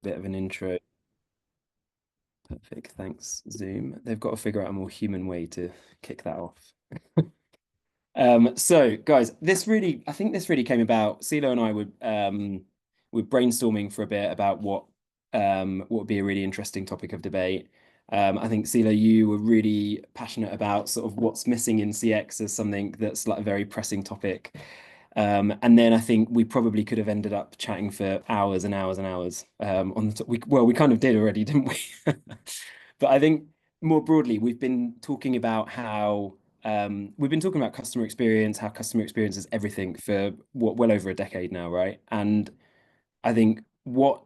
Bit of an intro. Perfect. Thanks, Zoom. They've got to figure out a more human way to kick that off. So guys, I think this really came about. CeeLo and I were brainstorming for a bit about what would be a really interesting topic of debate. I think CeeLo, you were really passionate about sort of what's missing in CX as something that's like a very pressing topic. And then I think we probably could have ended up chatting for hours and hours and hours on the we kind of did already, didn't we? But I think more broadly, we've been talking about customer experience, how customer experience is everything for what well over a decade now, right? And I think what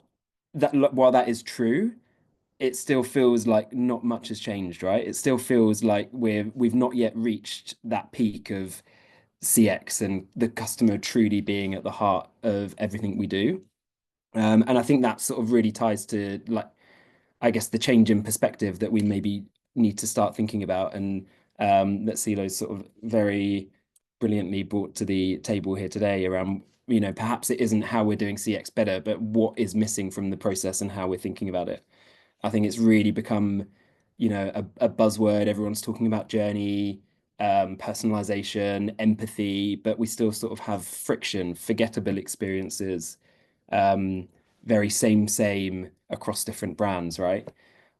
that while that is true, it still feels like not much has changed, right? It still feels like we've not yet reached that peak of CX and the customer truly being at the heart of everything we do. And I think that sort of really ties to like I guess the change in perspective that we maybe need to start thinking about and that CeeLo's sort of very brilliantly brought to the table here today around, perhaps it isn't how we're doing CX better, but what is missing from the process and how we're thinking about it. I think it's really become, a buzzword. Everyone's talking about journey, personalization, empathy, but we still sort of have friction, forgettable experiences, um, very same across different brands, right?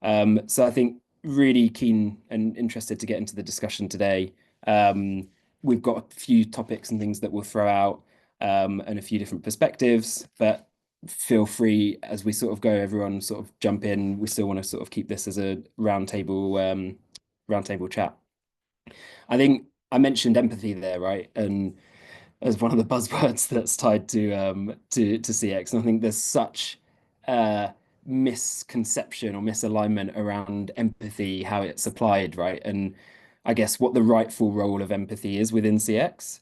So I think really keen and interested to get into the discussion today. We've got a few topics and things that we'll throw out, and a few different perspectives, but feel free as we sort of go, everyone sort of jump in. We still want to sort of keep this as a round table chat. I think I mentioned empathy there, right? And as one of the buzzwords that's tied to CX. And I think there's such misconception or misalignment around empathy, how it's applied, right? And I guess what the rightful role of empathy is within CX.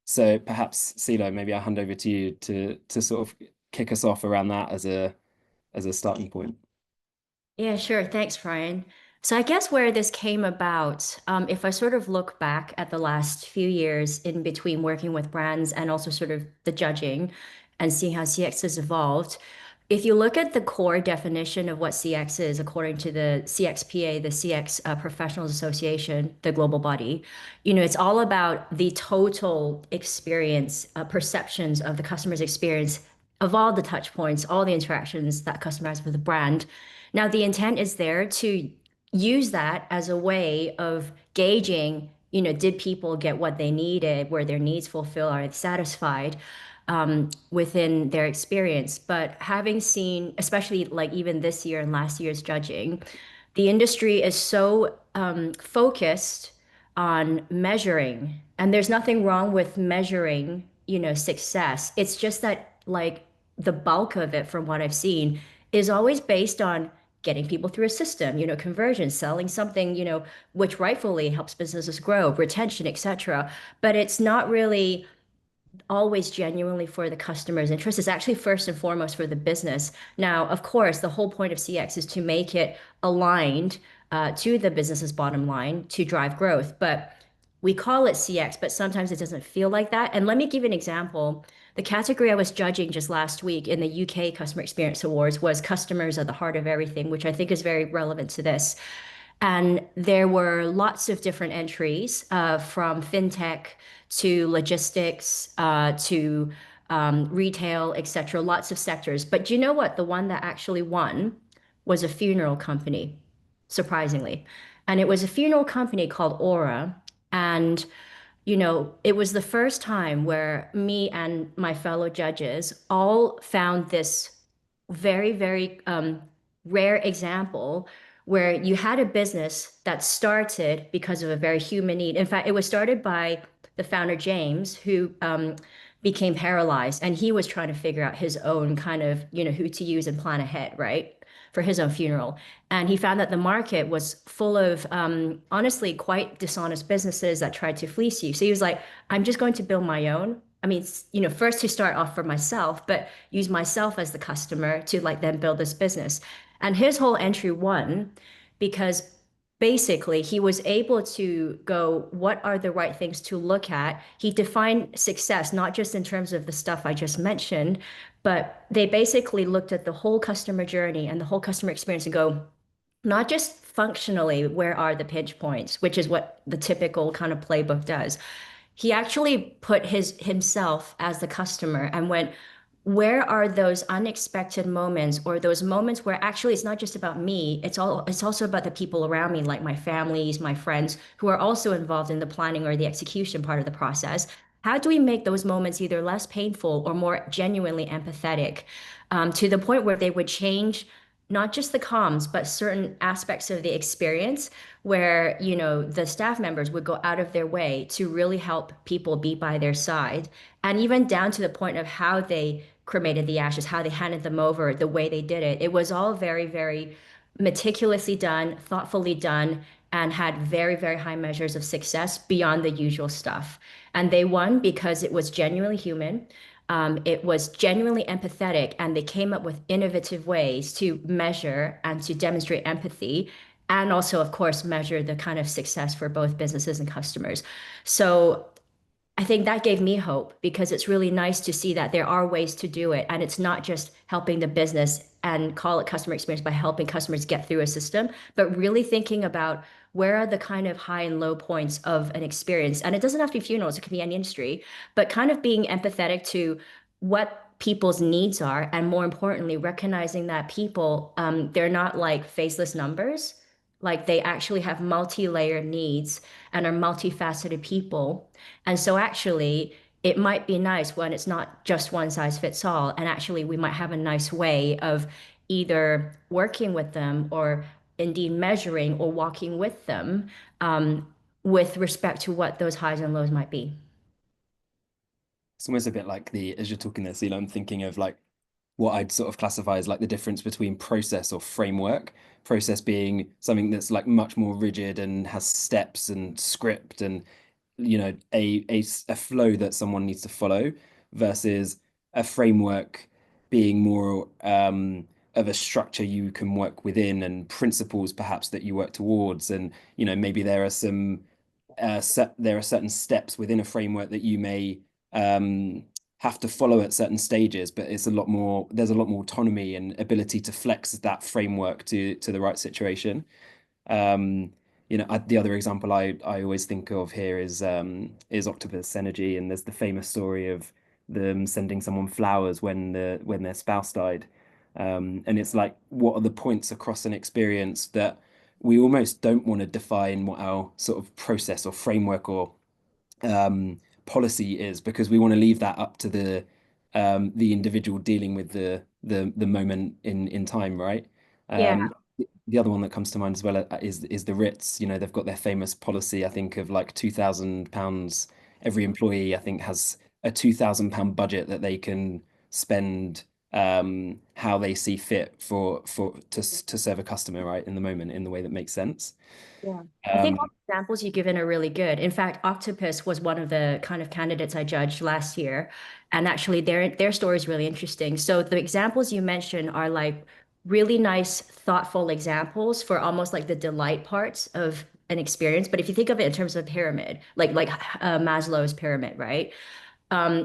So perhaps CeeLo, maybe I'll hand over to you to sort of kick us off around that as a starting point. Yeah, sure. Thanks, Ryan. So I guess where this came about, if I sort of look back at the last few years in between working with brands and also sort of the judging and seeing how CX has evolved, if you look at the core definition of what CX is, according to the CXPA, the CX Professionals Association, the global body, it's all about the total experience, perceptions of the customer's experience of all the touch points, all the interactions that customer has with the brand. Now, the intent is there to use that as a way of gauging, did people get what they needed? Were their needs fulfilled? Are they satisfied within their experience? But having seen, especially like even this year and last year's judging, the industry is so focused on measuring, and there's nothing wrong with measuring, success. It's just that like the bulk of it, from what I've seen, is always based on getting people through a system, conversion, selling something, which rightfully helps businesses grow, retention, etc. But it's not really always genuinely for the customer's interest. It's actually first and foremost for the business. Now, of course, the whole point of CX is to make it aligned to the business's bottom line to drive growth. But we call it CX, but sometimes it doesn't feel like that. And let me give you an example. The category I was judging just last week in the UK Customer Experience Awards was customers at the heart of everything, which I think is very relevant to this. And there were lots of different entries from fintech to logistics to retail, etc. Lots of sectors. But do you know what? The one that actually won was a funeral company, surprisingly. And it was a funeral company called Aura. And it was the first time where me and my fellow judges all found this very, very rare example where you had a business that started because of a very human need. In fact, it was started by the founder, James, who became paralyzed, and he was trying to figure out his own kind of, who to use and plan ahead, right? For his own funeral. And he found that the market was full of, honestly, quite dishonest businesses that tried to fleece you. So he was like, I'm just going to build my own. I mean, first to start off for myself, but use myself as the customer to like then build this business. And his whole entry won because basically he was able to go, what are the right things to look at? He defined success not just in terms of the stuff I just mentioned, but they basically looked at the whole customer journey and the whole customer experience and go, not just functionally, where are the pinch points, which is what the typical kind of playbook does. He actually put his himself as the customer and went, where are those unexpected moments or those moments where actually it's not just about me, it's also about the people around me, like my families, my friends who are also involved in the planning or the execution part of the process. How do we make those moments either less painful or more genuinely empathetic, to the point where they would change not just the comms, but certain aspects of the experience where, the staff members would go out of their way to really help people be by their side. And even down to the point of how they cremated the ashes, how they handed them over, the way they did it. It was all very, very meticulously done, thoughtfully done, and had very, very high measures of success beyond the usual stuff. And they won because it was genuinely human. It was genuinely empathetic, and they came up with innovative ways to measure and to demonstrate empathy, and also, of course, measure the kind of success for both businesses and customers. So I think that gave me hope because it's really nice to see that there are ways to do it. And it's not just helping the business and call it customer experience by helping customers get through a system, but really thinking about where are the kind of high and low points of an experience. And it doesn't have to be funerals, it can be any industry, but kind of being empathetic to what people's needs are. And more importantly, recognizing that people, they're not like faceless numbers. Like they actually have multi-layered needs and are multifaceted people. And so actually, it might be nice when it's not just one size fits all. And actually, we might have a nice way of either working with them or indeed measuring or walking with them, with respect to what those highs and lows might be. It's almost a bit like as you're talking there, Celia, I'm thinking of like what I'd sort of classify as like the difference between process or framework. Process being something that's like much more rigid and has steps and script and a flow that someone needs to follow versus a framework being more of a structure you can work within and principles perhaps that you work towards. And maybe there are certain steps within a framework that you may have to follow at certain stages, but there's a lot more autonomy and ability to flex that framework to the right situation. Um, the other example I always think of here is Octopus Energy, and there's the famous story of them sending someone flowers when their spouse died. And it's like, what are the points across an experience that we almost don't want to define what our sort of process or framework or policy is because we want to leave that up to the individual dealing with the moment in time, right? Yeah. The other one that comes to mind as well is the Ritz. They've got their famous policy, I think, of like £2,000. Every employee, I think, has a £2,000 budget that they can spend how they see fit to serve a customer, right, in the moment, in the way that makes sense. Yeah. I think all Um, the examples you've given are really good. In fact, Octopus was one of the kind of candidates I judged last year. And actually their story is really interesting. So the examples you mentioned are like really nice, thoughtful examples for almost like the delight parts of an experience. But if you think of it in terms of a pyramid, like Maslow's pyramid, right?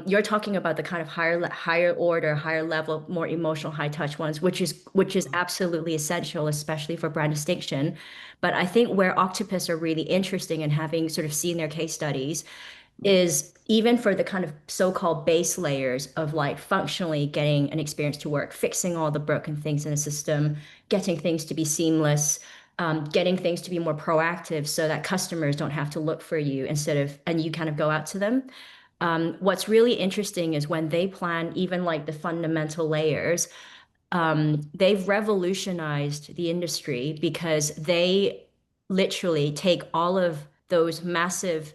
You're talking about the kind of higher order, higher level, more emotional, high touch ones, which is absolutely essential, especially for brand distinction. But I think where Octopus are really interesting in having sort of seen their case studies is even for the kind of so-called base layers of like functionally getting an experience to work, fixing all the broken things in a system, getting things to be seamless, getting things to be more proactive so that customers don't have to look for you and you kind of go out to them. What's really interesting is when they plan even like the fundamental layers, they've revolutionized the industry because they literally take all of those massive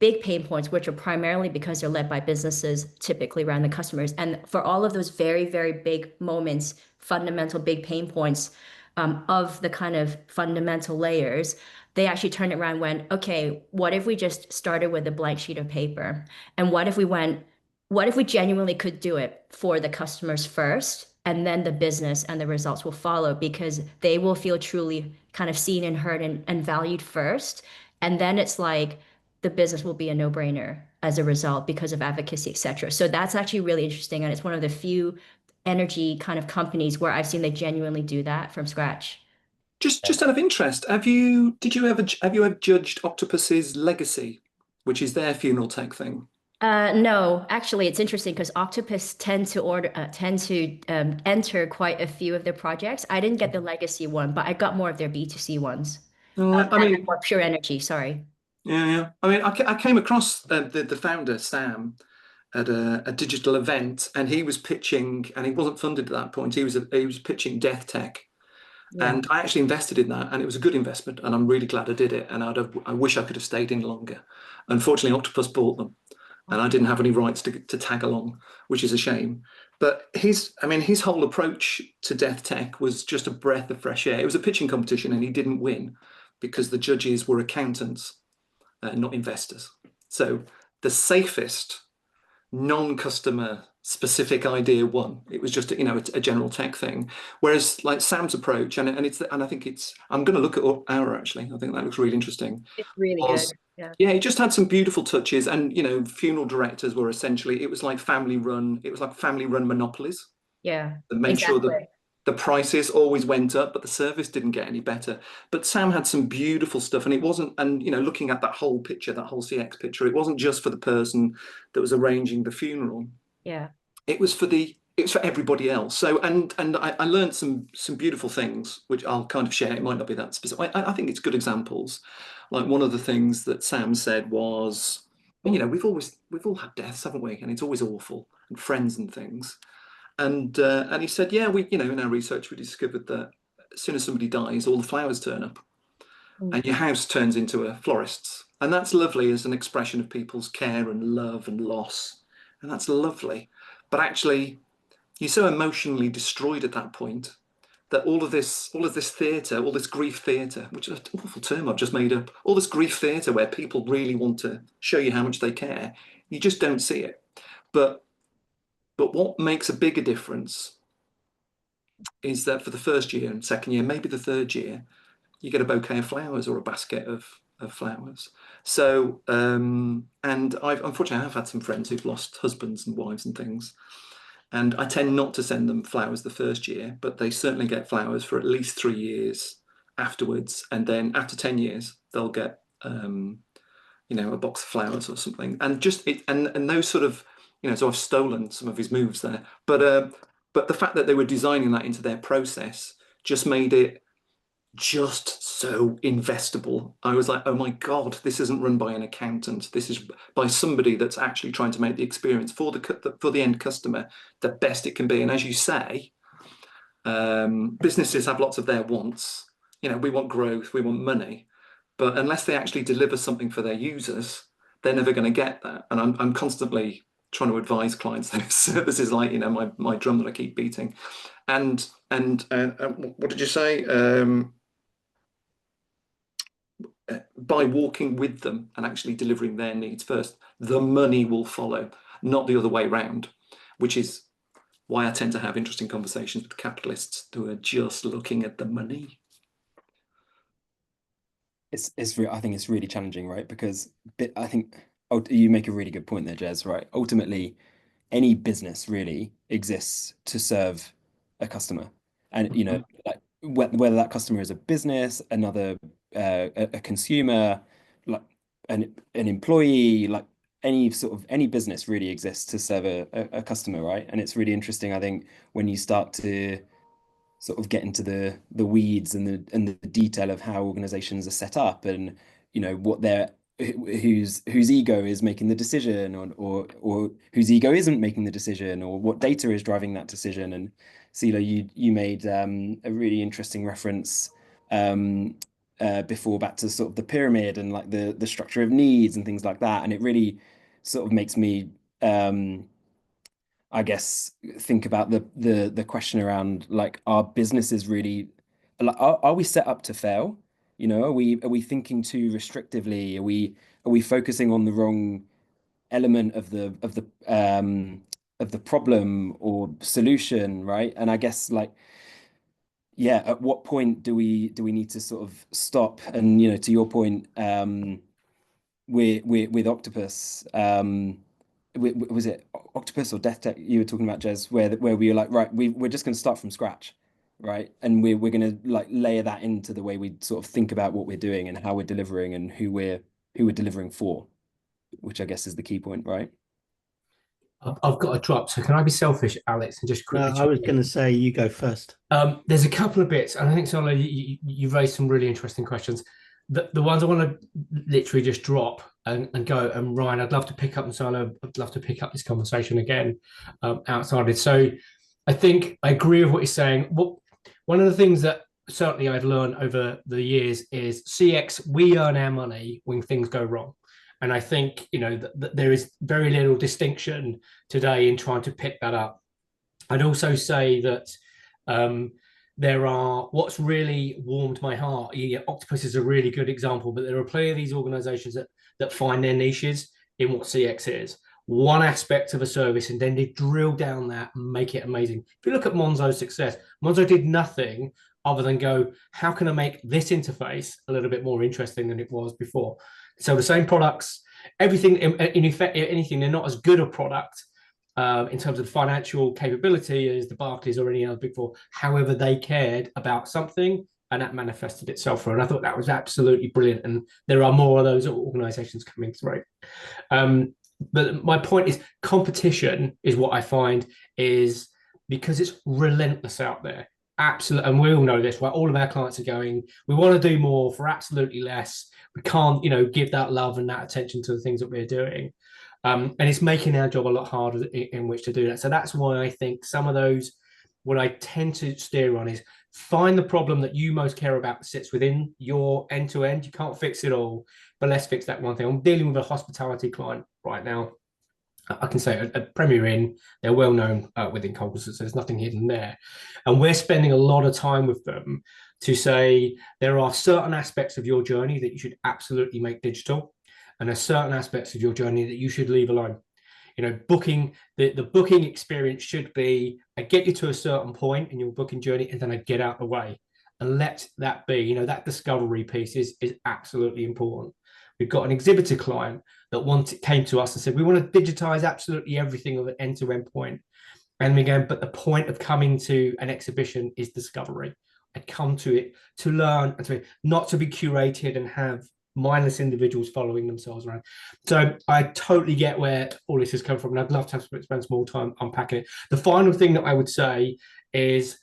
big pain points, which are primarily because they're led by businesses, typically around the customers. And for all of those very, very big moments, fundamental big pain points, of the kind of fundamental layers, they actually turned it around and went, okay, what if we just started with a blank sheet of paper? And what if we genuinely could do it for the customers first? and then the business and the results will follow because they will feel truly kind of seen and heard and valued first. And then it's like the business will be a no-brainer as a result because of advocacy, etc. So that's actually really interesting. And it's one of the few energy kind of companies where I've seen they genuinely do that from scratch. Just out of interest, have you ever judged Octopus's Legacy, which is their funeral tech thing? No, actually, it's interesting because Octopus tend to enter quite a few of their projects. I didn't get the legacy one, but I got more of their B2C ones. All right. I And mean, more pure energy, sorry. yeah, yeah. I mean, I came across the founder Sam at a digital event, and he was pitching, and he wasn't funded at that point. He was pitching death tech, Yeah. and I actually invested in that, and it was a good investment, and I'm really glad I did it. And I wish I could have stayed in longer. Unfortunately, Octopus bought them, and I didn't have any rights to tag along, which is a shame. But his whole approach to death tech was just a breath of fresh air. It was a pitching competition, and he didn't win because the judges were accountants, not investors. So the safest non-customer specific idea won. It was just a general tech thing. Whereas like Sam's approach, and I think I'm going to look at our actually. I think that looks really interesting. It's really good. Was Yeah. Yeah, it just had some beautiful touches, and funeral directors were essentially it was like family run. It was like family run monopolies Yeah, that made sure that exactly. the prices always went up, but the service didn't get any better. But Sam had some beautiful stuff, and it wasn't, and looking at that whole picture, that whole CX picture, it wasn't just for the person that was arranging the funeral. Yeah. It was for everybody else. So and I learned some beautiful things, which I'll kind of share. It might not be that specific. I think it's good examples. Like one of the things that Sam said was, we've all had deaths, haven't we? And it's always awful, and friends and things. And he said, yeah, we in our research we discovered that as soon as somebody dies, all the flowers turn up, Mm. and your house turns into a florist's, and that's lovely as an expression of people's care and love and loss, and that's lovely. But actually, you're so emotionally destroyed at that point that all of this theatre, all this grief theatre, which is an awful term I've just made up, all this grief theatre where people really want to show you how much they care, you just don't see it. But what makes a bigger difference is that for the first year and second year, maybe the third year, you get a bouquet of flowers or a basket of flowers. So, and unfortunately I've had some friends who've lost husbands and wives and things. And I tend not to send them flowers the first year, but they certainly get flowers for at least 3 years afterwards. And then after 10 years, they'll get, a box of flowers or something. And just it, and those sort of, so I've stolen some of his moves there. But the fact that they were designing that into their process just made it just so investable. I was like, oh my God, this isn't run by an accountant. This is by somebody that's actually trying to make the experience for the end customer the best it can be. And as you say, businesses have lots of their wants. We want growth, we want money, but unless they actually deliver something for their users, they're never going to get that. And I'm constantly trying to advise clients this. This is like my drum that I keep beating. And what did you say? By walking with them and actually delivering their needs first, the money will follow, not the other way around, which is why I tend to have interesting conversations with capitalists who are just looking at the money. I think it's really challenging, right? Because I think you make a really good point there, Jez, right? Ultimately, any business really exists to serve a customer. And Mhm. like whether that customer is a business, another a consumer, like an employee, like any business really exists to serve a customer, right? And it's really interesting, I think, when you start to sort of get into the weeds and the detail of how organizations are set up, and what their whose ego is making the decision, or whose ego isn't making the decision, or what data is driving that decision. And Sila, you made a really interesting reference before, back to sort of the pyramid and like the structure of needs and things like that, and it really sort of makes me I guess think about the question around, like, are businesses really, like, are we set up to fail? Are we thinking too restrictively? Are we focusing on the wrong element of the the problem or solution, right? And I guess like, yeah, at what point do we need to sort of stop? And to your point, with Octopus, was it Octopus or Death Tech you were talking about, Jez, where we were like, right, we're just going to start from scratch, right? And we're going to like layer that into the way we sort of think about what we're doing and how we're delivering and who we're delivering for, which I guess is the key point, right? I've got to drop, so can I be selfish, Alex, and just No, quickly I check was in? going to say you go first. There's a couple of bits, and I think, Solo, you raised some really interesting questions. The ones I want to literally just drop and go, and Ryan, I'd love to pick up, and Solo, I'd love to pick up this conversation again outside it. So I think I agree with what you're saying. One of the things that certainly I've learned over the years is CX, we earn our money when things go wrong. And I think, that there is very little distinction today in trying to pick that up. I'd also say that there are what's really warmed my heart. Yeah, Octopus is a really good example, but there are plenty of these organizations that find their niches in what CX is. One aspect of a service, and then they drill down that and make it amazing. If you look at Monzo's success, Monzo did nothing other than go, how can I make this interface a little bit more interesting than it was before? So the same products, everything, in effect, anything, they're not as good a product in terms of financial capability as the Barclays or any other big four. However, they cared about something and that manifested itself through. And I thought that was absolutely brilliant. And there are more of those organizations coming through. But my point is competition is what I find is because it's relentless out there. Absolutely. And we all know this, right? All of our clients are going, we want to do more for absolutely less. We can't, give that love and that attention to the things that we're doing. And it's making our job a lot harder in which to do that. So that's why I think some of those, what I tend to steer on is find the problem that you most care about that sits within your end to end. You can't fix it all, but let's fix that one thing. I'm dealing with a hospitality client right now. I can say at Premier Inn, they're well known within Cognizant, so there's nothing hidden there. And we're spending a lot of time with them to say there are certain aspects of your journey that you should absolutely make digital, and there's certain aspects of your journey that you should leave alone. Booking, the booking experience should be, I get you to a certain point in your booking journey, and then I get out of the way. And let that be, that discovery piece is absolutely important. We've got an exhibitor client that came to us and said, we want to digitize absolutely everything of an end-to-end point. And we go, but the point of coming to an exhibition is discovery. I come to it to learn and not to be curated and have mindless individuals following themselves around. So I totally get where all this has come from, and I'd love to spend some more time unpacking it. The final thing that I would say is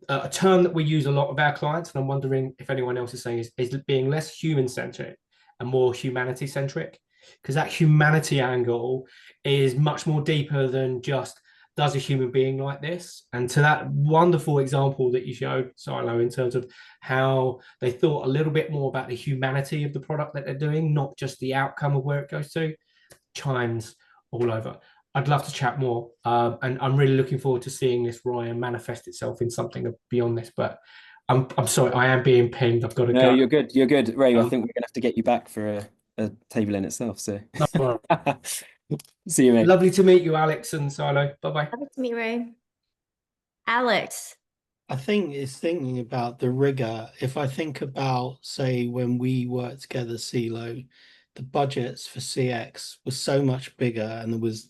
a term that we use a lot of our clients, and I'm wondering if anyone else is saying is being less human-centric and more humanity-centric, because that humanity angle is much more deeper than just does a human being like this. And to that wonderful example that you showed, Silo, in terms of how they thought a little bit more about the humanity of the product that they're doing, not just the outcome of where it goes to, chimes all over. I'd love to chat more. And I'm really looking forward to seeing this, Ryan, manifest itself in something beyond this. But I'm sorry, I am being pinged. I've got to No, go. you're good. You're good, Ray. I think we're gonna have to get you back for a table in itself. So No, see you, mate. lovely to meet you, Alex and Silo. Bye-bye. Happy to meet Ray. Alex. I think it's thinking about the rigor. If I think about, say, when we worked together, CeeLo, the budgets for CX was so much bigger and there was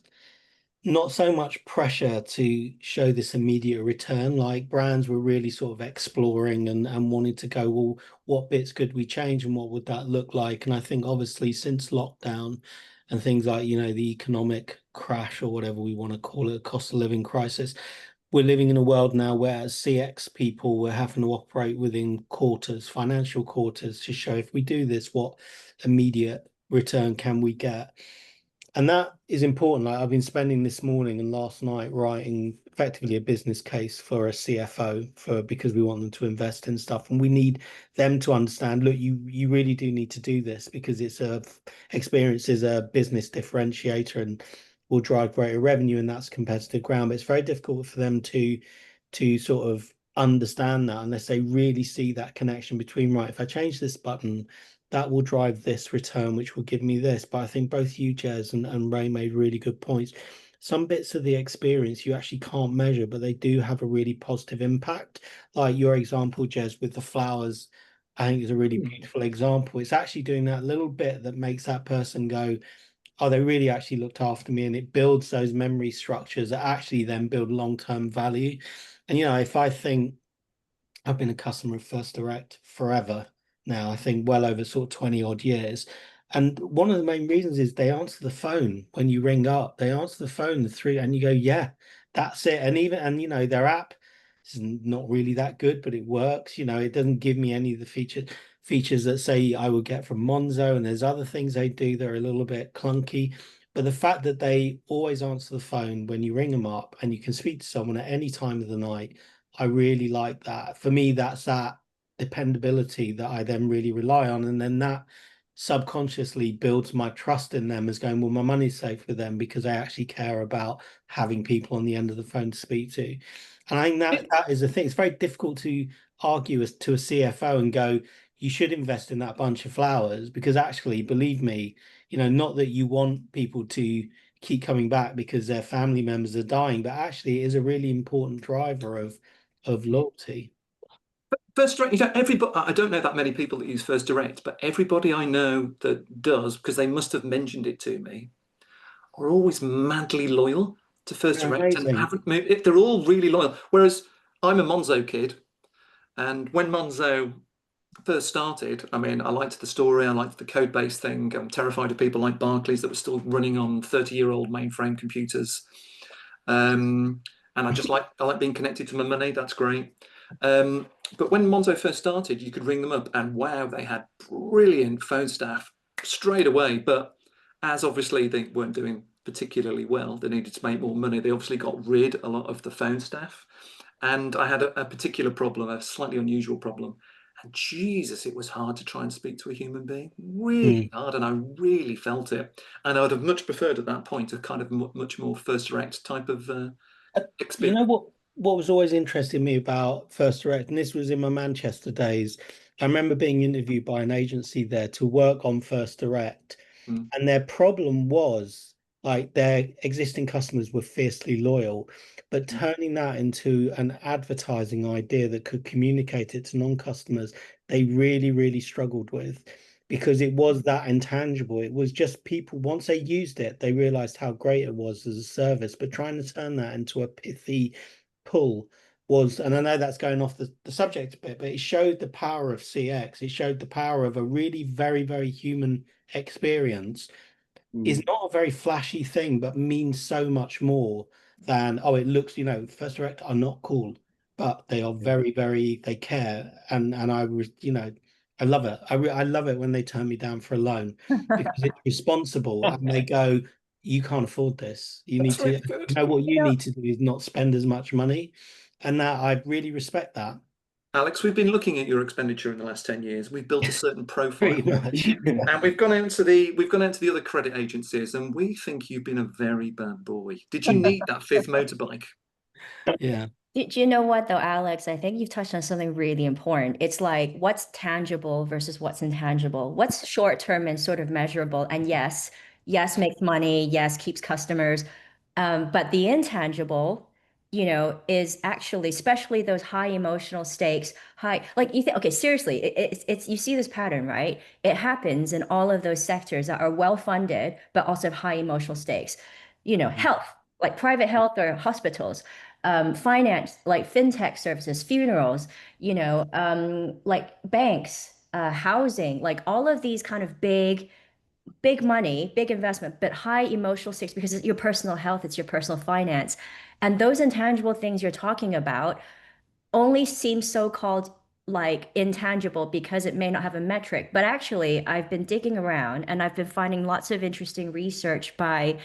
not so much pressure to show this immediate return. Like brands were really sort of exploring and wanted to go, well, what bits could we change and what would that look like? And I think obviously since lockdown and things like, the economic crash or whatever we want to call it, cost of living crisis, we're living in a world now where as CX people, we're having to operate within quarters, financial quarters, to show if we do this, what immediate return can we get? And that is important. Like I've been spending this morning and last night writing effectively a business case for a CFO because we want them to invest in stuff, and we need them to understand, look, you really do need to do this because it's experience is a business differentiator and will drive greater revenue, and that's competitive ground. But it's very difficult for them to sort of understand that unless they really see that connection between, right, if I change this button, that will drive this return, which will give me this. But I think both you, Jez, and Ray made really good points. some bits of the experience you actually can't measure, but they do have a really positive impact. Like your example, Jez, with the flowers, I think is a really beautiful example. It's actually doing that little bit that makes that person go, oh, they really actually looked after me, and it builds those memory structures that actually then build long-term value. And if I think I've been a customer of First Direct forever now, I think well over sort of 20 odd years. And one of the main reasons is they answer the phone when you ring up. They answer the phone, the three, and you go, yeah, that's it. And their app is not really that good, but it works. It doesn't give me any of the features that say I would get from Monzo, and there's other things they do that are a little bit clunky. But the fact that they always answer the phone when you ring them up and you can speak to someone at any time of the night, I really like that. For me, that's that dependability that I then really rely on. And then that subconsciously builds my trust in them as going, well, my money's safe with them because I actually care about having people on the end of the phone to speak to. And I think that is the thing. It's very difficult to argue as to a CFO and go, you should invest in that bunch of flowers, because actually, believe me, not that you want people to keep coming back because their family members are dying, but actually it is a really important driver of loyalty. First Direct, everybody, I don't know that many people that use First Direct, but everybody I know that does, because they must have mentioned it to me, are always madly loyal to First They're Direct and amazing. haven't moved. They're all really loyal. Whereas I'm a Monzo kid, and when Monzo first started, I mean, I liked the story, I liked the code base thing. I'm terrified of people like Barclays that were still running on 30-year-old mainframe computers. And I like being connected to my money. That's great. But when Monzo first started, you could ring them up, and wow, they had brilliant phone staff straight away. But as obviously they weren't doing particularly well, they needed to make more money. They obviously got rid a lot of the phone staff, and I had a particular problem, a slightly unusual problem. And Jesus, it was hard to try and speak to a human being, really hard, and I really felt it. And I would have much preferred at that point a kind of much more First Direct type of You experience. know what was always interesting me about First Direct, and this was in my Manchester days. I remember being interviewed by an agency there to work on First Direct, Mm. and their problem was like their existing customers were fiercely loyal, but turning that into an advertising idea that could communicate it to non-customers, they really, really struggled with, because it was that intangible. It was just people, once they used it, they realized how great it was as a service, but trying to turn that into a pithy pull was, and I know that's going off the subject a bit, but it showed the power of CX. It showed the power of a really very, very human experience is not a very flashy thing, but means so much more than, oh, it looks, First Direct are not cool, but they are very, very, they care. And I was, I love it. I love it when they turn me down for a loan, because it's responsible and they go, you can't afford this. You need That's to, really good. what you You know, need to do is not spend as much money. And that I really respect that. Alex, we've been looking at your expenditure in the last 10 years. We've built a certain Pretty profile. much. And we've gone out to the other credit agencies, and we think you've been a very bad boy. Did you need that fifth motorbike? Yeah. do you know what though, Alex? I think you've touched on something really important. It's like what's tangible versus what's intangible. What's short term and sort of measurable. And yes, yes, makes money, yes, keeps customers. But the intangible, is actually, especially those high emotional stakes, high, like you think, okay, seriously, it's you see this pattern, right? It happens in all of those sectors that are well funded, but also have high emotional stakes. Health, like private health or hospitals, finance, like fintech services, funerals, like banks, housing, like all of these kind of big money, big investment, but high emotional stakes because it's your personal health, it's your personal finance. And those intangible things you're talking about only seems so-called like intangible because it may not have a metric. But actually, I've been digging around and I've been finding lots of interesting research by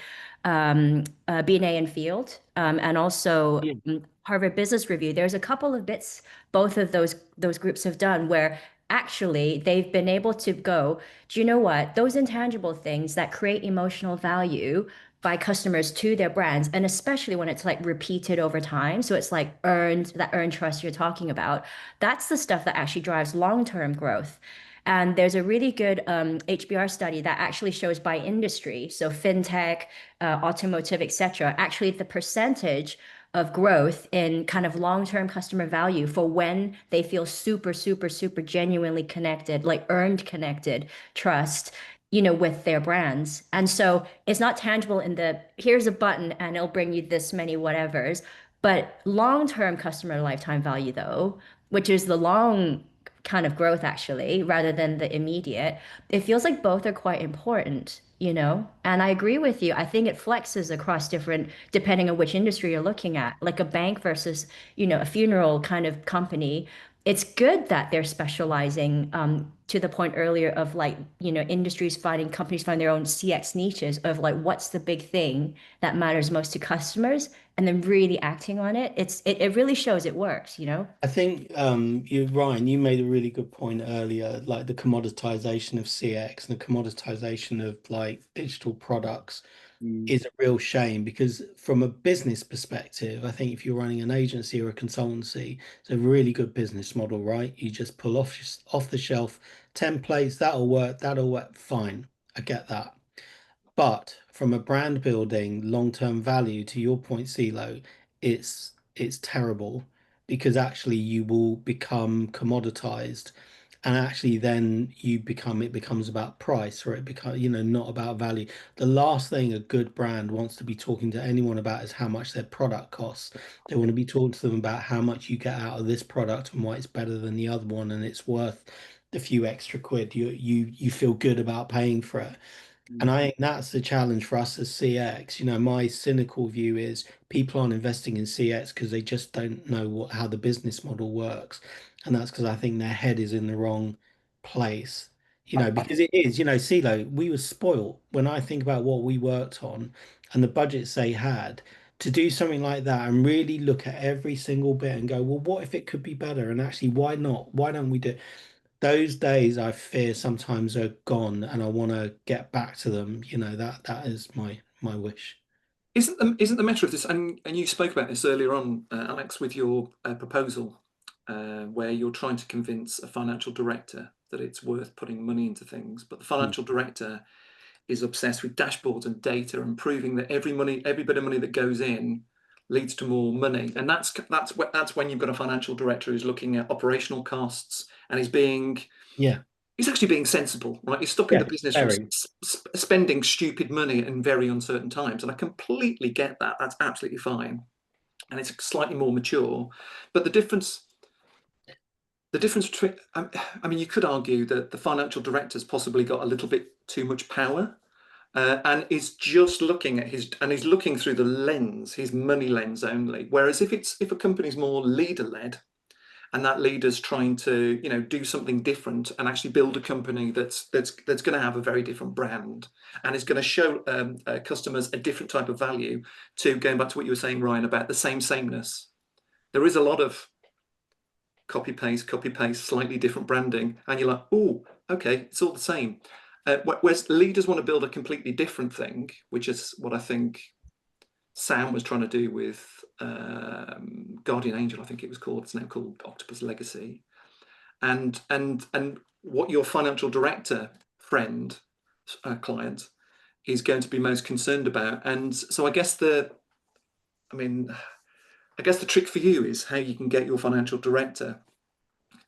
BNA and Field, and also Yeah. Harvard Business Review. There's a couple of bits both of those groups have done where actually they've been able to go, do you know what? Those intangible things that create emotional value by customers to their brands, and especially when it's like repeated over time. So it's like earned trust you're talking about. That's the stuff that actually drives long-term growth. And there's a really good HBR study that actually shows by industry, so fintech, automotive, etc. Actually, the percentage of growth in kind of long-term customer value for when they feel super, super, super genuinely connected, like earned connected trust, with their brands. And so it's not tangible in the here's a button and it'll bring you this many whatevers, but long-term customer lifetime value, though, which is the long kind of growth actually, rather than the immediate, it feels like both are quite important. And I agree with you. I think it flexes across different, depending on which industry you're looking at, like a bank versus, a funeral kind of company. It's good that they're specializing to the point earlier of like, companies find their own CX niches of like, what's the big thing that matters most to customers, and then really acting on it. It really shows it works. I think Ryan, you made a really good point earlier, like the commoditization of CX and the commoditization of like digital products Mm. is a real shame because from a business perspective, I think if you're running an agency or a consultancy, it's a really good business model, right? You just pull off the shelf templates, that'll work fine. I get that. But from a brand building, long-term value, to your point, CeeLo, it's terrible because actually you will become commoditized and actually then it becomes about price or it becomes, not about value. The last thing a good brand wants to be talking to anyone about is how much their product costs. They want to be talking to them about how much you get out of this product and why it's better than the other one and it's worth the few extra quid you feel good about paying for it. And Mm. I think that's the challenge for us as CX. My cynical view is people aren't investing in CX because they just don't know how the business model works. And that's because I think their head is in the wrong place. I Because it is, CeeLo, we were spoiled when I think about what we worked on and the budgets they had to do something like that and really look at every single bit and go, well, what if it could be better? And actually, why not? Why don't we do it? Those days I fear sometimes are gone and I want to get back to them. That is my wish. Isn't the matter of this, and you spoke about this earlier on, Alex, with your proposal, where you're trying to convince a financial director that it's worth putting money into things, but the Mm. financial director is obsessed with dashboards and data and proving that every bit of money that goes in leads to more money, and that's when you've got a financial director who's looking at operational costs and Yeah, he's actually being sensible, right? He's stopping yeah, the business from very. spending stupid money in very uncertain times. And I completely get that. That's absolutely fine. And it's slightly more mature. But the difference between, I mean, you could argue that the financial director's possibly got a little bit too much power. And is just looking at he's looking through the lens, his money lens only. Whereas if a company's more leader led, and that leader's trying to do something different and actually build a company that's going to have a very different brand and is going to show customers a different type of value. To going back to what you were saying, Ryan, about the sameness, there is a lot of copy paste, slightly different branding, and you're like, oh, okay, it's all the same. Whereas leaders want to build a completely different thing, which is what I think Sam was trying to do with Guardian Angel, I think it was called. It's now called Octopus Legacy. And what your financial director friend, client, is going to be most concerned about. And so I mean, I guess the trick for you is how you can get your financial director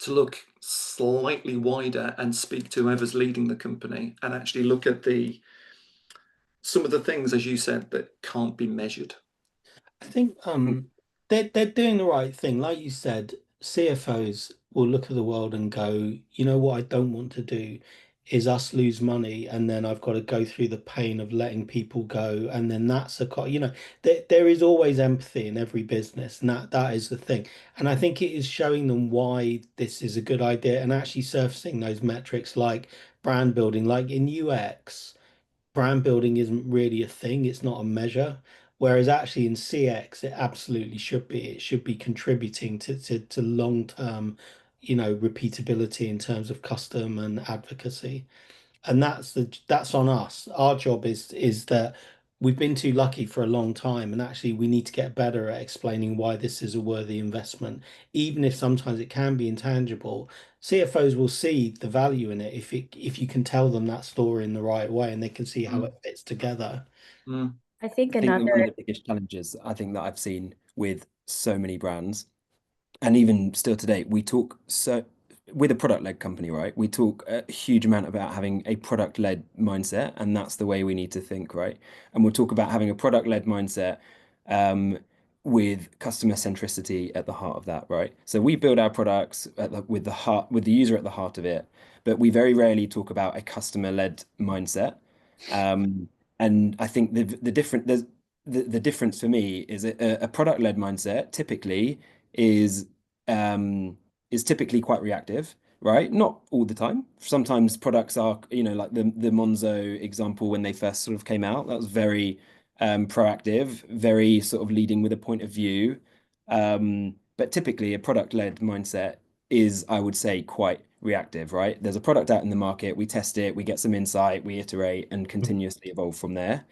to look slightly wider and speak to whoever's leading the company and actually look at some of the things, as you said, that can't be measured. I think they're doing the right thing. Like you said, CFOs will look at the world and go, you know what I don't want to do is us lose money and then I've got to go through the pain of letting people go and then that's a there is always empathy in every business and that is the thing. And I think it is showing them why this is a good idea and actually surfacing those metrics like brand building, like in UX brand building isn't really a thing, it's not a measure. Whereas actually in CX, it absolutely should be. It should be contributing to long-term, repeatability in terms of custom and advocacy. And that's on us. Our job is that we've been too lucky for a long time, and actually we need to get better at explaining why this is a worthy investment, even if sometimes it can be intangible. CFOs will see the value in it if you can tell them that story in the right way and they can see how Mm, it fits together. mm, I think I think that one of another, the biggest challenges I think that I've seen with so many brands, and even still today, we talk so with a product-led company, right? We talk a huge amount about having a product-led mindset, and that's the way we need to think, right? And we'll talk about having a product-led mindset um, with customer centricity at the heart of that, right? So we build our products with the heart, with the user at the heart of it, but we very rarely talk about a customer-led mindset. Um, and I think the difference for me is a product-led mindset typically is um, is typically quite reactive, right? Not all the time. Sometimes products are, like the Monzo example when they first sort of came out, that was very proactive, very sort of leading with a point of view. But typically, a product-led mindset is, I would say, quite reactive, right? There's a product out in the market, we test it, we get some insight, we iterate and continuously evolve from there.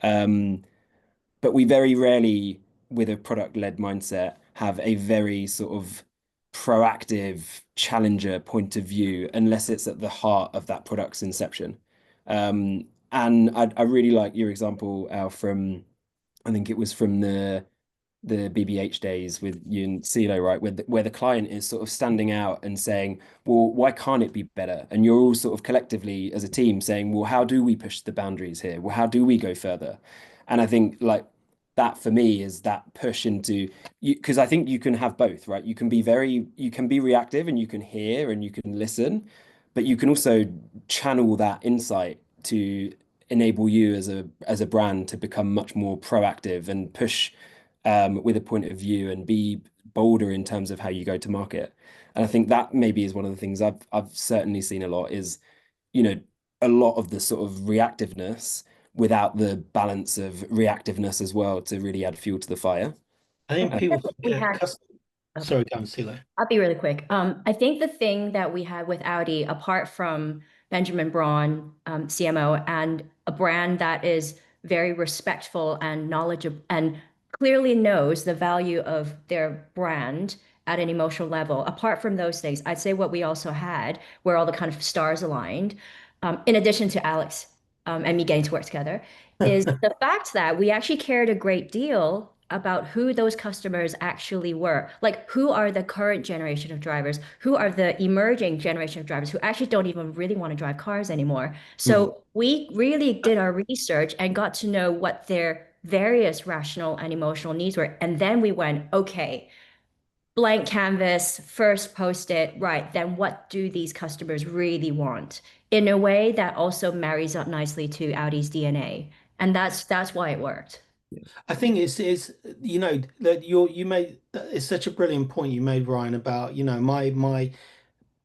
Um, but we very rarely, with a product-led mindset, have a very sort of proactive challenger point of view unless it's at the heart of that product's inception. And I really like your example, Al, from I think it was from the BBH days with you and CeeLo, right? Where the client is sort of standing out and saying, well, why can't it be better? And you're all sort of collectively as a team saying, well, how do we push the boundaries here? Well, how do we go further? And I think like that for me is that push into you, because I think you can have both, right? You can be reactive and you can hear and you can listen, but you can also channel that insight to enable you as a brand to become much more proactive and push with a point of view and be bolder in terms of how you go to market. And I think that maybe is one of the things I've certainly seen a lot is, you know, a lot of the sort of reactiveness without the balance of reactiveness as well to really add fuel to the fire. I think I think people that we forget had, custom. oh, Sorry, go on, Silo. I'll be really quick. I think the thing that we had with Audi, apart from Benjamin Braun, CMO, and a brand that is very respectful and knowledgeable and clearly knows the value of their brand at an emotional level. Apart from those things, I'd say what we also had, where all the kind of stars aligned, in addition to Alex and me getting to work together, is the fact that we actually cared a great deal about who those customers actually were. Like, who are the current generation of drivers? Who are the emerging generation of drivers who actually don't even really want to drive cars anymore? Mm. So we really did our research and got to know what their various rational and emotional needs were. And then we went, okay, blank canvas, first post it, right? Then what do these customers really want? In a way that also marries up nicely to Audi's DNA. And that's why it worked. I think it's that you made it's such a brilliant point you made, Ryan, about my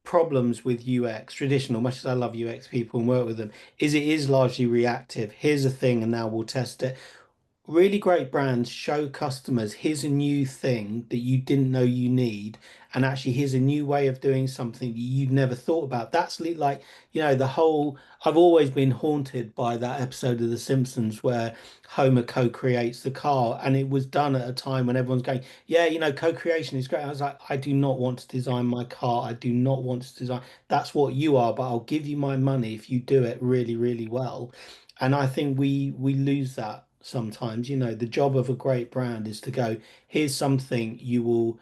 problems with UX, traditional, much as I love UX people and work with them, is it is largely reactive. Here's a thing and now we'll test it. Really great brands show customers here's a new thing that you didn't know you need, and actually here's a new way of doing something that you'd never thought about. That's like, the whole. I've always been haunted by that episode of The Simpsons where Homer co-creates the car, and it was done at a time when everyone's going, yeah, co-creation is great. I was like, I do not want to design my car. I do not want to design. That's what you are, but I'll give you my money if you do it really, really well. And I think we lose that sometimes. The job of a great brand is to go, here's something you will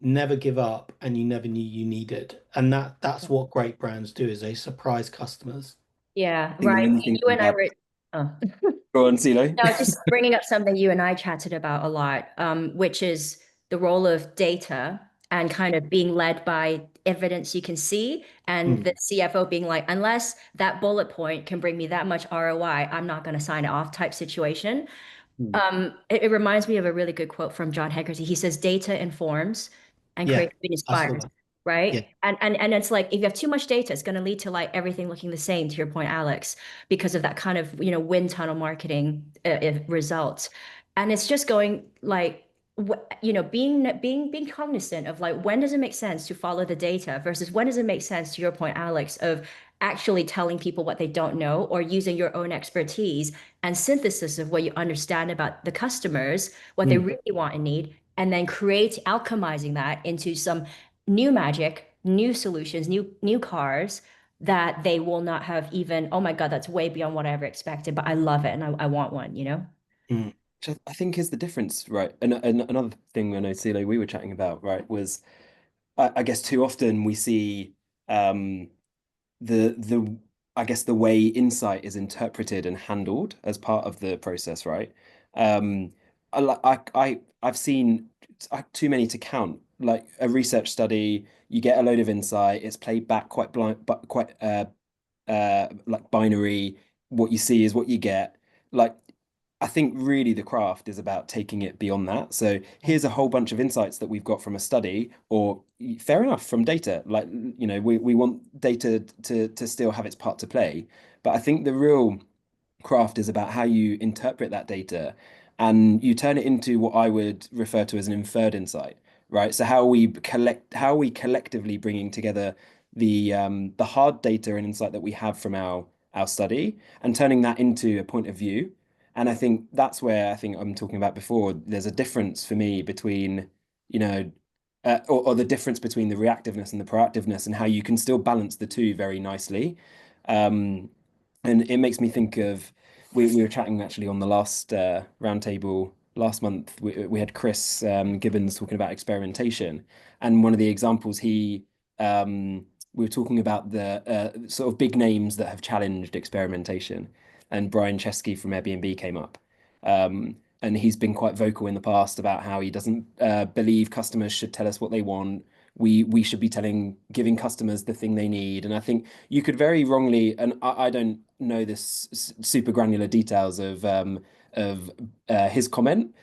never give up and you never knew you needed. And that's what great brands do, is they surprise customers. Yeah, I think right. one of the things You we and I have. were, oh. Go on, CeeLo. No, just bringing up something you and I chatted about a lot, which is the role of data and kind of being led by evidence you can see, and the Mm, CFO being like, unless that bullet point can bring me that much ROI, I'm not going to sign it off type situation. mm. It reminds me of a really good quote from John Hegarty. He says, "Data informs, and Yeah, creativity I saw inspires." that. Yeah. Right? And it's like if you have too much data, it's going to lead to like everything looking the same. To your point, Alex, because of that kind of wind tunnel marketing results, and it's just going like being cognizant of like when does it make sense to follow the data versus when does it make sense, to your point, Alex, of actually telling people what they don't know or using your own expertise and synthesis of what you understand about the customers, what they Mm. really want and need, and then create alchemizing that into some new magic, new solutions, new cars that they will not have even, oh my God, that's way beyond what I ever expected, but I love it and I want one, you know? Mm. Which I think is the difference, right? And another thing I know, Ceelo, we were chatting about, right, was I guess too often we see um, the I guess the way insight is interpreted and handled as part of the process, right? Um, I've seen too many to count. Like a research study, you get a load of insight, it's played back quite blind, but quite like binary. What you see is what you get. Like I think really the craft is about taking it beyond that. So here's a whole bunch of insights that we've got from a study, or fair enough, from data. Like, we want data to still have its part to play. But I think the real craft is about how you interpret that data and you turn it into what I would refer to as an inferred insight, right? So how are we collectively bringing together the hard data and insight that we have from our study and turning that into a point of view. And I think that's where I think I'm talking about before. There's a difference for me between, you know, or the difference between the reactiveness and the proactiveness and how you can still balance the two very nicely. Um, and it makes me think of we were chatting actually on the last roundtable last month. We had Chris Gibbons talking about experimentation, and one of the examples we were talking about the sort of big names that have challenged experimentation, and Brian Chesky from Airbnb came up. And he's been quite vocal in the past about how he doesn't believe customers should tell us what they want. We should be giving customers the thing they need. And I think you could very wrongly, and I don't know this super granular details of his comment,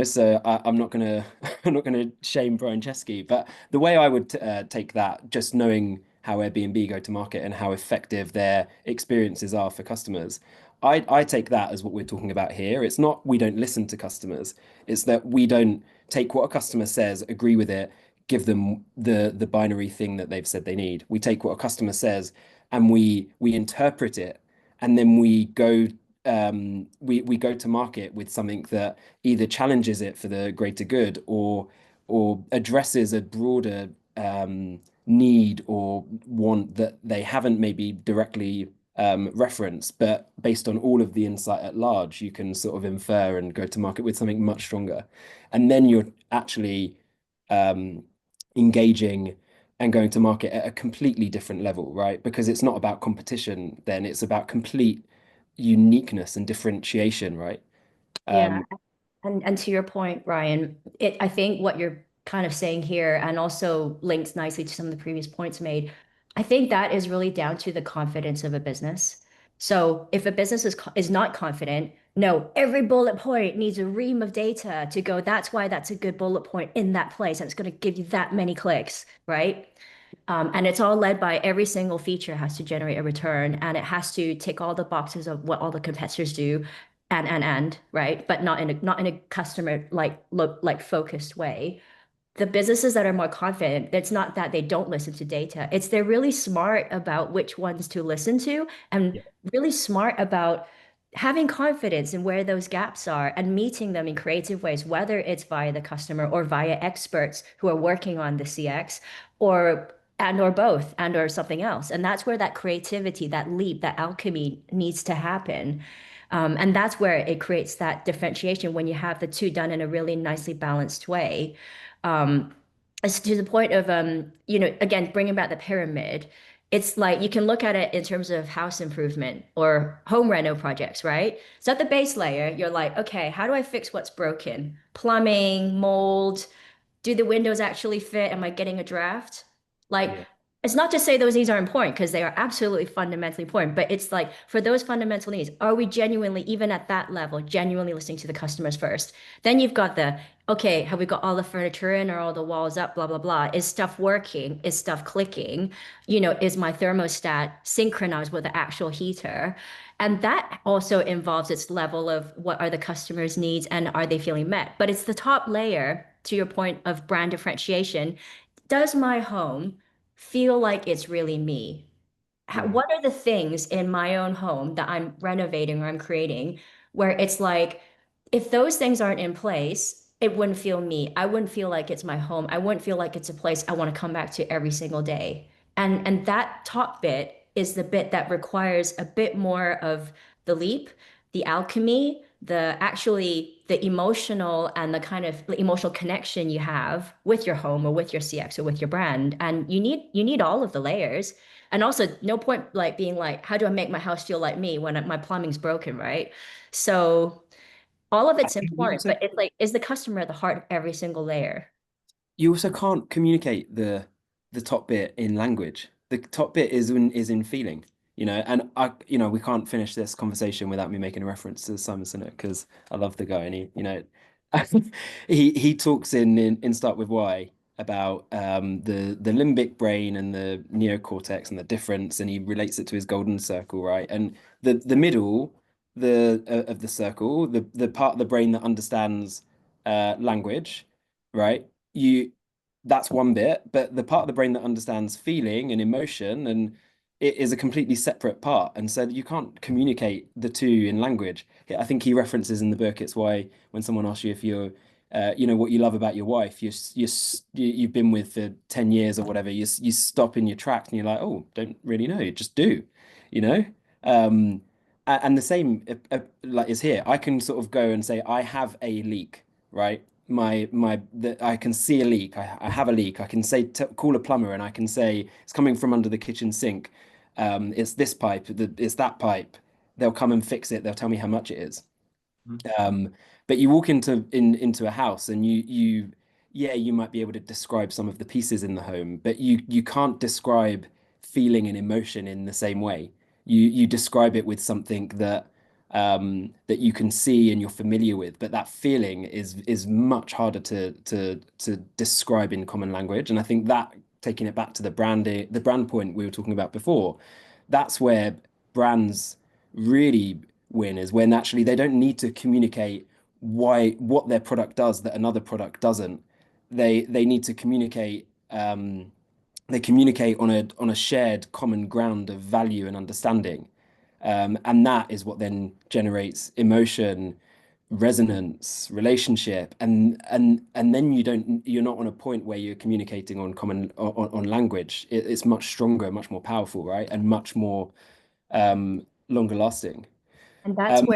so I'm not gonna I'm not gonna shame Brian Chesky, but the way I would take that, just knowing how Airbnb go to market and how effective their experiences are for customers, I take that as what we're talking about here. It's not we don't listen to customers, it's that we don't take what a customer says, agree with it, give them the binary thing that they've said they need. We take what a customer says and we interpret it, and then we go to market with something that either challenges it for the greater good or addresses a broader need or want that they haven't maybe directly referenced, but based on all of the insight at large, you can sort of infer and go to market with something much stronger. And then you're actually um, engaging and going to market at a completely different level, right? Because it's not about competition, then it's about complete uniqueness and differentiation, right? Yeah. Um, And to your point, Ryan, I think what you're kind of saying here and also links nicely to some of the previous points made, I think that is really down to the confidence of a business. So if a business is not confident, no, every bullet point needs a ream of data to go, that's why that's a good bullet point in that place, and it's going to give you that many clicks, right? And it's all led by every single feature has to generate a return, and it has to tick all the boxes of what all the competitors do, and right, but not in a customer like focused way. The businesses that are more confident, it's not that they don't listen to data. It's they're really smart about which ones to listen to and yeah. really smart about having confidence in where those gaps are and meeting them in creative ways, whether it's via the customer or via experts who are working on the CX or and or both and or something else. And that's where that creativity, that leap, that alchemy needs to happen. And that's where it creates that differentiation when you have the two done in a really nicely balanced way. Um, it's to the point of, again, bringing back the pyramid. It's like you can look at it in terms of house improvement or home reno projects, right? So at the base layer, you're like, okay, how do I fix what's broken? Plumbing, mold, do the windows actually fit? Am I getting a draft? Like Yeah. It's not to say those needs are important because they are absolutely fundamentally important, but it's like for those fundamental needs, are we genuinely, even at that level, genuinely listening to the customers first? Then you've got the, okay, have we got all the furniture in or all the walls up, blah, blah, blah. Is stuff working? Is stuff clicking? You know, is my thermostat synchronized with the actual heater? And that also involves its level of what are the customers' needs and are they feeling met? But it's the top layer, to your point of brand differentiation. Does my home feel like it's really me? What are the things in my own home that I'm renovating or I'm creating where it's like, if those things aren't in place, it wouldn't feel me. I wouldn't feel like it's my home. I wouldn't feel like it's a place I want to come back to every single day. And that top bit is the bit that requires a bit more of the leap, the alchemy, the actually the emotional and the kind of emotional connection you have with your home or with your CX or with your brand. And you need all of the layers. And also, no point like being like, how do I make my house feel like me when my plumbing's broken, right? So all of I it's think you important, also but it's like, is the customer at the heart of every single layer? you also can't communicate the top bit in language. The top bit is in feeling, and we can't finish this conversation without me making a reference to Simon Sinek because I love the guy and he talks in Start With Why about the limbic brain and the neocortex and the difference, and he relates it to his golden circle, right? And the middle of the circle, the part of the brain that understands language, right? you That's one bit, but the part of the brain that understands feeling and emotion and it is a completely separate part, and so you can't communicate the two in language. I think he references in the book it's why when someone asks you if you're what you love about your wife, you've been with for 10 years or whatever, you stop in your tracks and you're like, oh, don't really know, just do, you know um and the same like is here. I can sort of go and say I have a leak, right? I can see a leak. I have a leak. I can say call a plumber, and I can say it's coming from under the kitchen sink. It's this pipe. It's that pipe. They'll come and fix it. They'll tell me how much it is. Mhm. But you walk into a house, and yeah, you might be able to describe some of the pieces in the home, but you can't describe feeling and emotion in the same way. You describe it with something that you can see and you're familiar with, but that feeling is much harder to describe in common language. And I think that, taking it back to the brand point we were talking about before, that's where brands really win, is when actually they don't need to communicate what their product does that another product doesn't. They need to communicate. They communicate on a shared common ground of value and understanding, and that is what then generates emotion, resonance, relationship, and then you're not on a point where you're communicating on common on language. It's much stronger, much more powerful, right, and much more longer lasting. And Um,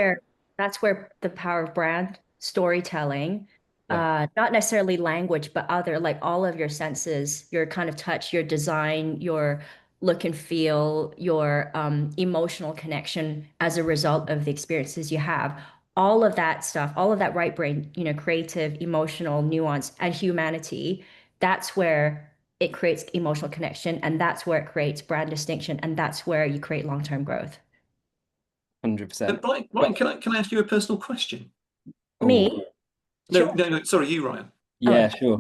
that's where the power of brand storytelling, yeah, not necessarily language, but other like all of your senses, your kind of touch, your design, your look and feel, your emotional connection as a result of the experiences you have. All of that stuff, all of that right brain, creative, emotional nuance and humanity, that's where it creates emotional connection, and that's where it creates brand distinction, and that's where you create long-term growth. 100%. Ryan, can I ask you a personal question? Oh, Me? No, Sure. no, no. Sorry, you, Ryan. Oh, yeah, sure.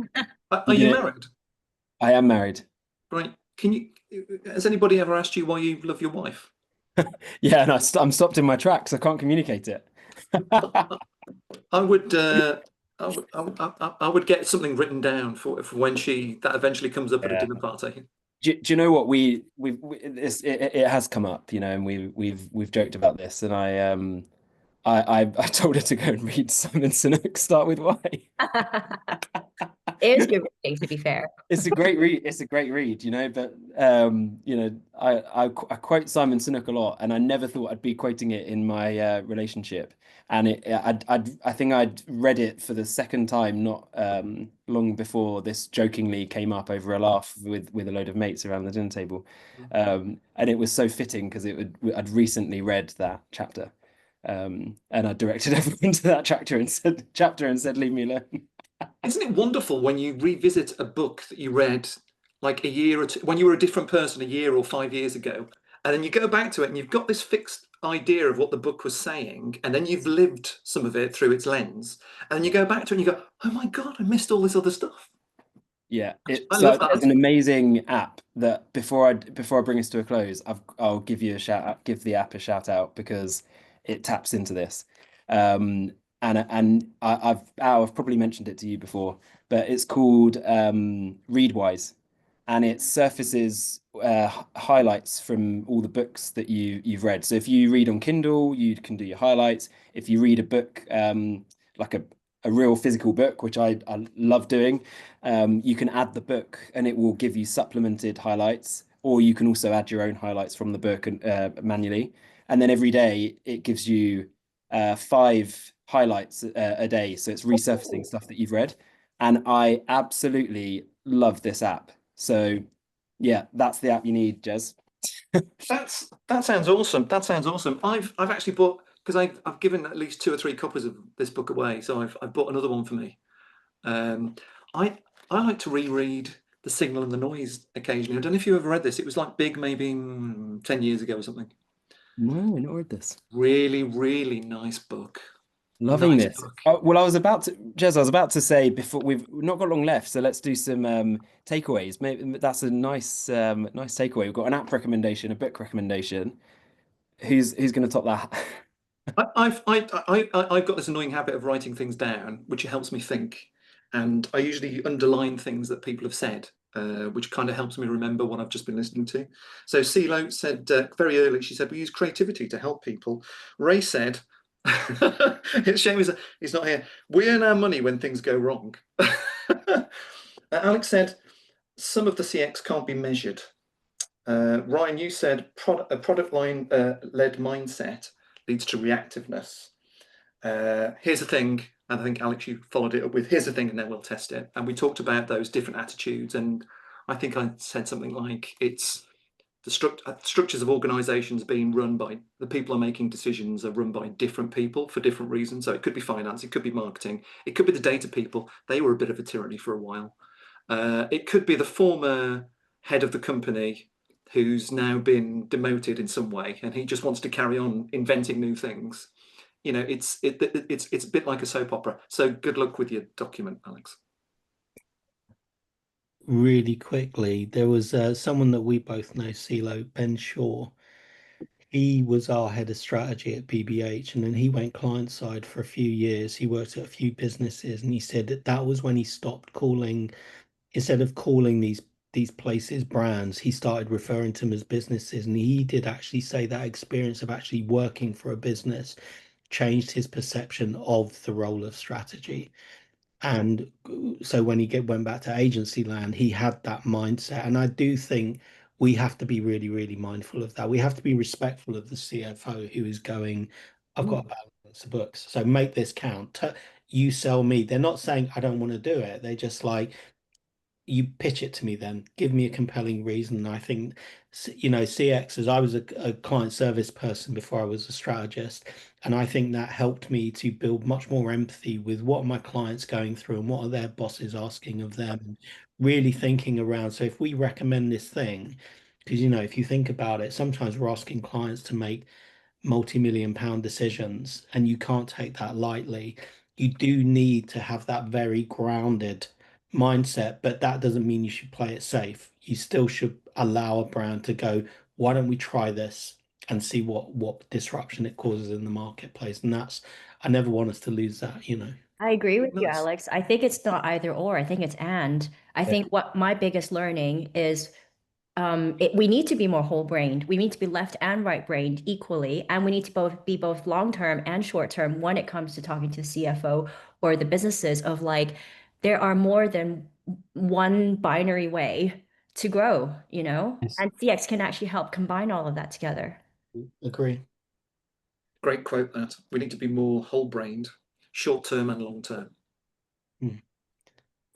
Are You you did it. married? I am married. Right. Can you? Has anybody ever asked you why you love your wife? Yeah, and I'm stopped in my tracks. I can't communicate it. I would. I would get something written down for when that eventually comes up at a Yeah. dinner party. Do you know what it has come up, and we've joked about this, and I told her to go and read Simon Sinek, Start With Why. it is good reading, to be fair. It's a great read. It's a great read, but I quote Simon Sinek a lot, and I never thought I'd be quoting it in my relationship. And I think I'd read it for the second time not long before this jokingly came up over a laugh with a load of mates around the dinner table, and it was so fitting because I'd recently read that chapter, and I directed everyone to that chapter and said, "Leave me alone." Isn't it wonderful when you revisit a book that you read like a year or two, when you were a different person a year or 5 years ago, and then you go back to it and you've got this fixed idea of what the book was saying, and then you've lived some of it through its lens, and you go back to it and you go, oh my God, I missed all this other stuff. Yeah, I so love there's that. an amazing app that before I bring us to a close, I'll give you a shout out, give the app a shout out because it taps into this. I've probably mentioned it to you before, but it's called Readwise, and it surfaces highlights from all the books that you've read. So if you read on Kindle, you can do your highlights. If you read a book like a real physical book, which I love doing, you can add the book and it will give you supplemented highlights, or you can also add your own highlights from the book and manually. And then every day it gives you five highlights a day. So it's resurfacing stuff that you've read. And I absolutely love this app. So yeah, that's the app you need, Jez. That sounds awesome. That sounds awesome. I've actually bought, because I've given at least 2 or 3 copies of this book away, so I've bought another one for me. Um, I I like to reread The Signal and the Noise occasionally. I don't know if you ever read this. It was like big maybe 10 years ago or something. No, not read this. Really, really nice book. Loving Nice this. book. Oh, well, Jez, I was about to say before we've not got long left, so let's do some takeaways. Maybe that's a nice takeaway. We've got an app recommendation, a book recommendation. Who's going to top that? I've got this annoying habit of writing things down, which helps me think, and I usually underline things that people have said, which kind of helps me remember what I've just been listening to. So CeeLo said very early, she said we use creativity to help people. Ray said, it's a shame he's not here. We earn our money when things go wrong. Alex said some of the CX can't be measured. Ryan, you said a product line led mindset leads to reactiveness. Here's the thing, and I think Alex, you followed it up with here's the thing, and then we'll test it. And we talked about those different attitudes, and I think I said something like it's the structures of organizations being run by the people are making decisions are run by different people for different reasons. So it could be finance, it could be marketing, it could be the data people. They were a bit of a tyranny for a while. It could be the former head of the company who's now been demoted in some way, and he just wants to carry on inventing new things. It's a bit like a soap opera. So good luck with your document, Alex. Really quickly, there was someone that we both know, CeeLo, Ben Shaw. He was our head of strategy at BBH, and then he went client side for a few years. He worked at a few businesses, and he said that that was when he stopped calling, instead of calling these places brands, he started referring to them as businesses. And he did actually say that experience of actually working for a business changed his perception of the role of strategy. And so when went back to agency land, he had that mindset. And I do think we have to be really, really mindful of that. We have to be respectful of the CFO who is going, I've got a balance of books. So make this count. You sell me. They're not saying I don't want to do it. They're just like, you pitch it to me then. Give me a compelling reason. And I think, CX, as I was a client service person before I was a strategist, and I think that helped me to build much more empathy with what are my clients going through and what are their bosses asking of them. And really thinking around. So if we recommend this thing, because, if you think about it, sometimes we're asking clients to make multi-million pound decisions, and you can't take that lightly. You do need to have that very grounded mindset, but that doesn't mean you should play it safe. You still should allow a brand to go, why don't we try this and see what disruption it causes in the marketplace? And that's, I never want us to lose that. I agree with you, Nice. Alex. I think it's not either or. I think it's and. I think what my biggest learning is we need to be more whole brained. We need to be left and right brained equally, and we need to be both long term and short term when it comes to talking to the CFO or the businesses of like there are more than one binary way to grow, Yes. and CX can actually help combine all of that together. Agree. Great quote that. We need to be more whole-brained, short-term and long-term. Mm.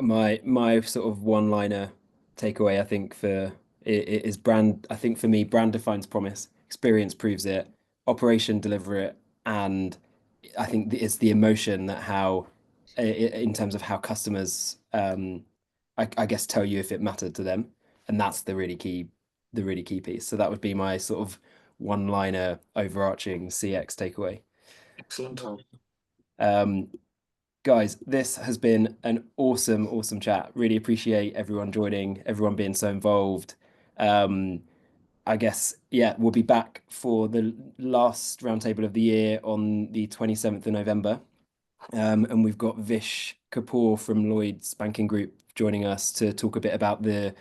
My sort of one-liner takeaway, I think for it is brand. I think for me, brand defines promise, experience proves it, operation deliver it, and I think it's the emotion that in terms of how customers, I guess, tell you if it mattered to them. And that's the really key piece. So that would be my sort of one-liner overarching CX takeaway. Excellent. Guys, this has been an awesome chat. Really appreciate everyone joining, everyone being so involved. I guess, yeah, we'll be back for the last roundtable of the year on the 27th of November. And we've got Vish Kapoor from Lloyd's Banking Group joining us to talk a bit about the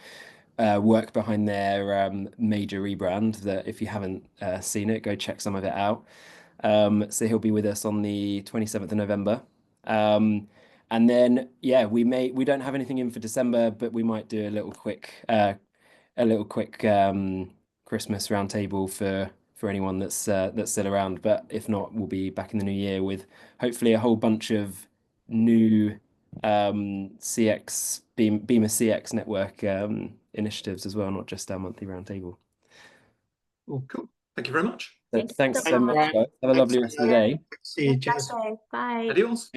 work behind their major rebrand, that if you haven't seen it, go check some of it out. So he'll be with us on the 27th of November. And then, yeah, we don't have anything in for December, but we might do a little quick Christmas roundtable for anyone that's still around. But if not, we'll be back in the new year with hopefully a whole bunch of new CX BIMA CX network initiatives as well, not just our monthly roundtable. Cool. Thank you very much. So thanks so much, Right. guys. Have a lovely rest of the day. See you, Jez. Bye. Adios.